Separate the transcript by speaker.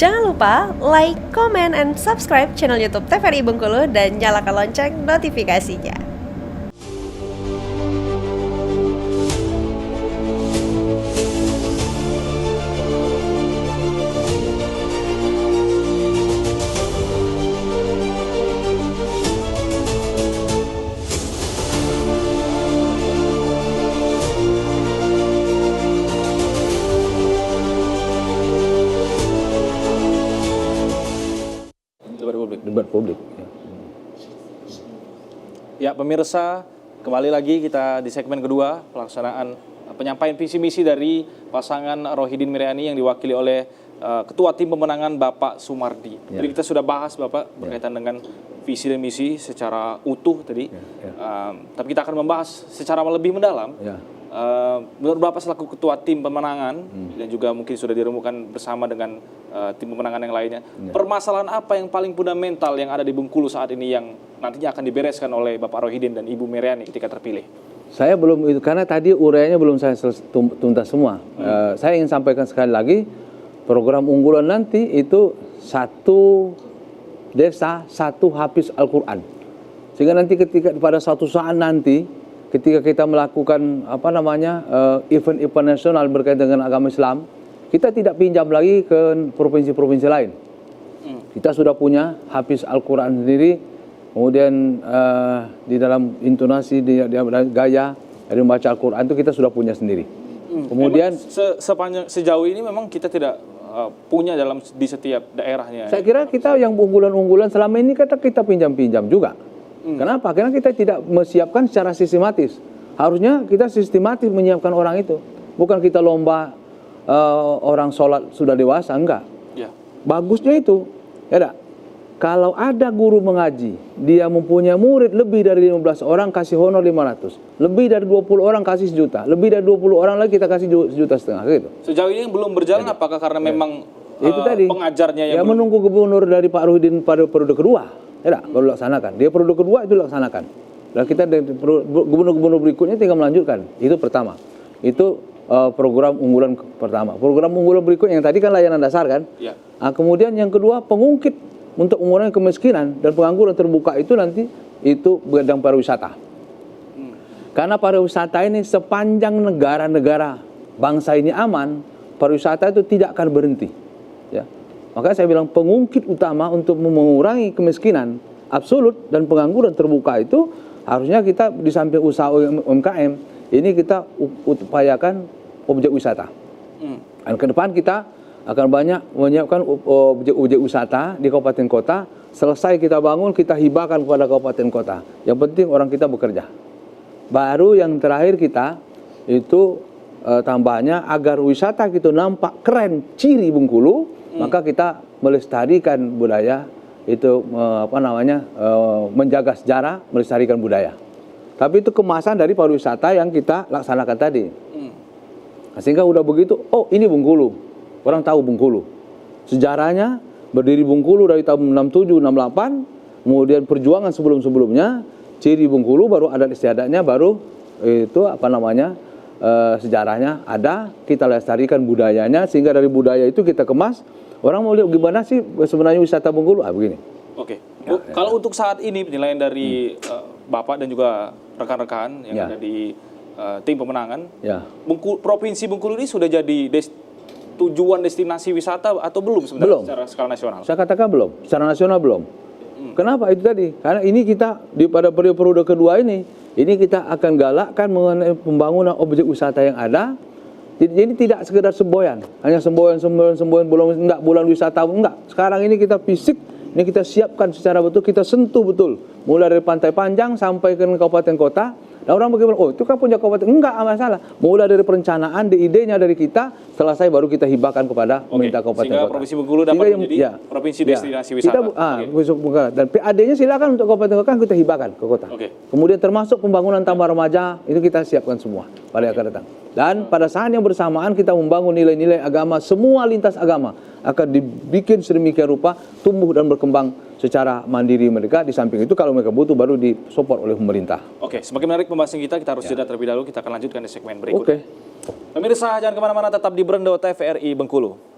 Speaker 1: Jangan lupa like, comment, and subscribe channel YouTube TVRI Bengkulu dan nyalakan lonceng notifikasinya.
Speaker 2: Debat publik.
Speaker 3: Ya, pemirsa, kembali lagi kita di segmen kedua pelaksanaan penyampaian visi misi dari pasangan Rohidin Miriani yang diwakili oleh Ketua Tim Pemenangan Bapak Sumardi.
Speaker 2: Ya.
Speaker 3: Jadi kita sudah bahas Bapak berkaitan dengan visi dan misi secara utuh tadi. Tapi kita akan membahas secara lebih mendalam.
Speaker 2: Ya.
Speaker 3: Menurut Bapak selaku Ketua Tim Pemenangan dan juga mungkin sudah dirumukan bersama dengan tim pemenangan yang lainnya, permasalahan apa yang paling fundamental yang ada di Bengkulu saat ini yang nantinya akan dibereskan oleh Bapak Rohidin dan Ibu Miriani ketika terpilih?
Speaker 2: Saya belum itu karena tadi uraiannya belum saya tuntas semua. Saya ingin sampaikan sekali lagi, program unggulan nanti itu satu desa, satu hafiz Al-Quran. Sehingga nanti ketika pada suatu saat nanti ketika kita melakukan event-event nasional berkaitan dengan agama Islam, kita tidak pinjam lagi ke provinsi-provinsi lain. Kita sudah punya hafiz Al-Quran sendiri, kemudian di dalam intonasi, di gaya dari membaca Al-Quran itu kita sudah punya sendiri. Kemudian
Speaker 3: sejauh ini memang kita tidak punya di setiap daerahnya.
Speaker 2: Saya kira kita yang unggulan-unggulan selama ini kita pinjam-pinjam juga. Kenapa? Karena kita tidak menyiapkan secara sistematis. Harusnya kita sistematis menyiapkan orang itu. Bukan kita lomba orang sholat sudah dewasa, enggak.
Speaker 3: Ya.
Speaker 2: Bagusnya itu, ya enggak? Kalau ada guru mengaji, dia mempunyai murid lebih dari 15 orang, kasih honor 500. Lebih dari 20 orang kasih 1 juta. Lebih dari 20 orang lagi kita kasih 1,5 juta gitu.
Speaker 3: Sejauh ini yang belum berjalan apakah karena memang
Speaker 2: itu tadi
Speaker 3: pengajarnya yang
Speaker 2: menunggu gubernur dari Pak Rohidin pada periode kedua. Ya, baru laksanakan. Dia periode kedua itu laksanakan. Dan kita gubernur-gubernur berikutnya tinggal melanjutkan. Itu pertama. Itu program unggulan pertama. Program unggulan berikutnya yang tadi kan layanan dasar kan.
Speaker 3: Ya.
Speaker 2: Nah, kemudian yang kedua pengungkit untuk mengurangi kemiskinan dan pengangguran terbuka itu nanti itu bidang pariwisata. Karena pariwisata ini sepanjang negara-negara bangsa ini aman, pariwisata itu tidak akan berhenti. Ya. Maka saya bilang pengungkit utama untuk mengurangi kemiskinan absolut dan pengangguran terbuka itu harusnya kita di samping usaha UMKM ini kita upayakan objek wisata. Dan ke depan kita akan banyak menyiapkan objek wisata di kabupaten kota. Selesai kita bangun, kita hibahkan kepada kabupaten kota. Yang penting orang kita bekerja. Baru yang terakhir kita itu tambahnya agar wisata kita nampak keren, ciri Bengkulu. Maka kita melestarikan budaya itu menjaga sejarah, melestarikan budaya. Tapi itu kemasan dari pariwisata yang kita laksanakan tadi. Sehingga udah begitu, oh ini Bengkulu, orang tahu Bengkulu. Sejarahnya berdiri Bengkulu dari tahun 67, 68, kemudian perjuangan sebelum-sebelumnya, ciri Bengkulu baru adat istiadatnya, baru itu sejarahnya ada, kita lestarikan budayanya, sehingga dari budaya itu kita kemas. Orang mau lihat gimana sih sebenarnya wisata Bengkulu? Begini.
Speaker 3: Oke. Kalau untuk saat ini penilaian dari Bapak dan juga rekan-rekan yang ada di tim pemenangan, Provinsi Bengkulu ini sudah jadi tujuan destinasi wisata atau belum sebenarnya
Speaker 2: belum.
Speaker 3: Secara skala nasional?
Speaker 2: Saya katakan belum, secara nasional belum. Kenapa itu tadi? Karena ini kita pada periode kedua ini kita akan galakkan mengenai pembangunan objek wisata yang ada. Jadi tidak sekedar semboyan, hanya semboyan belum enggak bulan wisata enggak. Sekarang ini kita fisik, ini kita siapkan secara betul, kita sentuh betul. Mulai dari Pantai Panjang sampai ke kabupaten kota. Nah, orang bagaimana? Oh, itu kan punya kabupaten. Enggak masalah. Mulai dari perencanaan, idenya dari kita, selesai baru kita hibahkan kepada pemerintah kabupaten
Speaker 3: sehingga
Speaker 2: kota.
Speaker 3: Provinsi Bengkulu dapat menjadi provinsi destinasi wisata.
Speaker 2: Dan PAD-nya silakan untuk kabupaten kota kita hibahkan ke kota. Kemudian termasuk pembangunan tambah remaja, itu kita siapkan semua pada yang akan datang. Dan pada saat yang bersamaan kita membangun nilai-nilai agama, semua lintas agama akan dibikin sedemikian rupa, tumbuh dan berkembang secara mandiri mereka. Di samping itu kalau mereka butuh baru disupport oleh pemerintah.
Speaker 3: Oke, semakin menarik pembahasan kita harus jeda terlebih dahulu. Kita akan lanjutkan di segmen berikutnya. Pemirsa, jangan kemana-mana, tetap di Brendo TVRI Bengkulu.